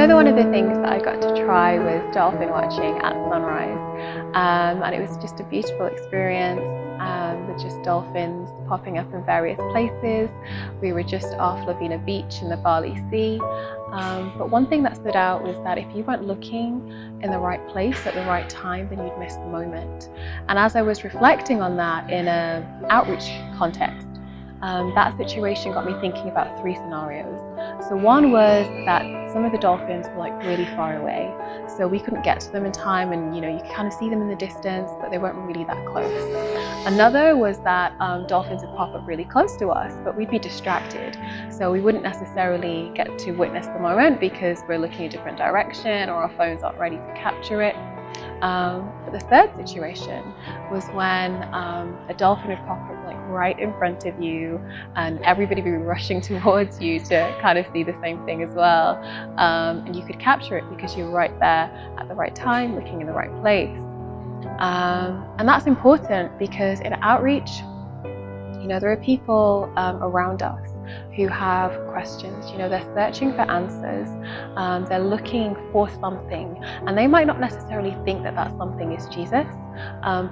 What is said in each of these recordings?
another one of the things that I got to try was dolphin watching at sunrise, and it was just a beautiful experience with just dolphins popping up in various places. We were just off Lavina Beach in the Bali Sea, but one thing that stood out was that if you weren't looking in the right place at the right time, then you'd miss the moment. And as I was reflecting on that in an outreach context, that situation got me thinking about three scenarios. So one was that some of the dolphins were like really far away, so we couldn't get to them in time, and you could kind of see them in the distance, but they weren't really that close. Another was that dolphins would pop up really close to us, but we'd be distracted, so we wouldn't necessarily get to witness the moment because we're looking a different direction or our phones aren't ready to capture it. But the third situation was when a dolphin would pop up like right in front of you, and everybody would be rushing towards you to kind of see the same thing as well, and you could capture it because you're right there at the right time, looking in the right place. And that's important because in outreach, there are people around us who have questions. They're searching for answers, they're looking for something, and they might not necessarily think that that something is Jesus,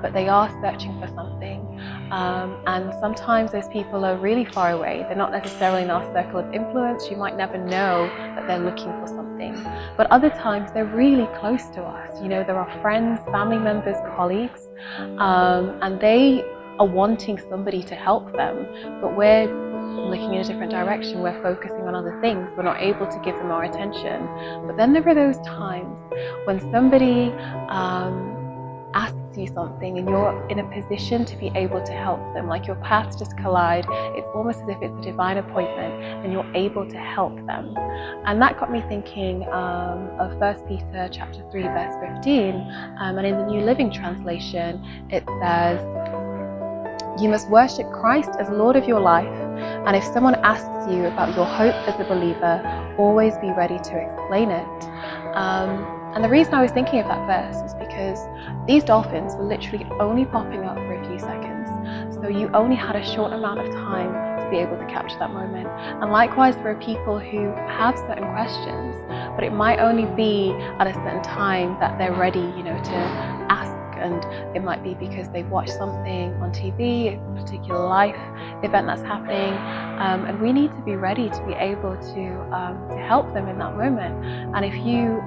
but they are searching for something. And sometimes those people are really far away. They're not necessarily in our circle of influence. You might never know that they're looking for something. But other times they're really close to us. There are friends, family members, colleagues, and they are wanting somebody to help them, but we're looking in a different direction. We're focusing on other things. We're not able to give them our attention. But then there are those times when somebody asks you something and you're in a position to be able to help them, like your paths just collide. It's almost as if it's a divine appointment and you're able to help them. And that got me thinking of 1 Peter chapter 3 verse 15, and in the New Living Translation it says, "You must worship Christ as Lord of your life, and if someone asks you about your hope as a believer, always be ready to explain it." And the reason I was thinking of that verse is because these dolphins were literally only popping up for a few seconds. So you only had a short amount of time to be able to capture that moment. And likewise, there are people who have certain questions, but it might only be at a certain time that they're ready, to ask. And it might be because they've watched something on TV, a particular life event that's happening, and we need to be ready to be able to help them in that moment. And if you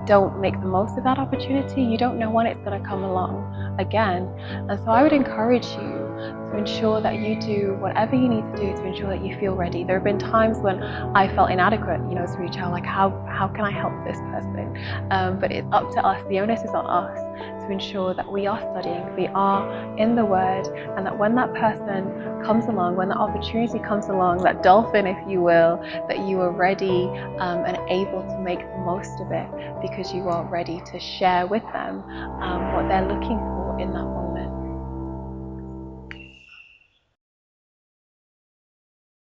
don't make the most of that opportunity, you don't know when it's going to come along again. And so I would encourage you to ensure that you do whatever you need to do to ensure that you feel ready. There have been times when I felt inadequate, to reach out, like how can I help this person? But it's up to us. The onus is on us to ensure that we are studying, we are in the Word, and that when that person comes along, when the opportunity comes along, that dolphin, if you will, that you are ready and able to make the most of it, because you are ready to share with them what they're looking for in that moment.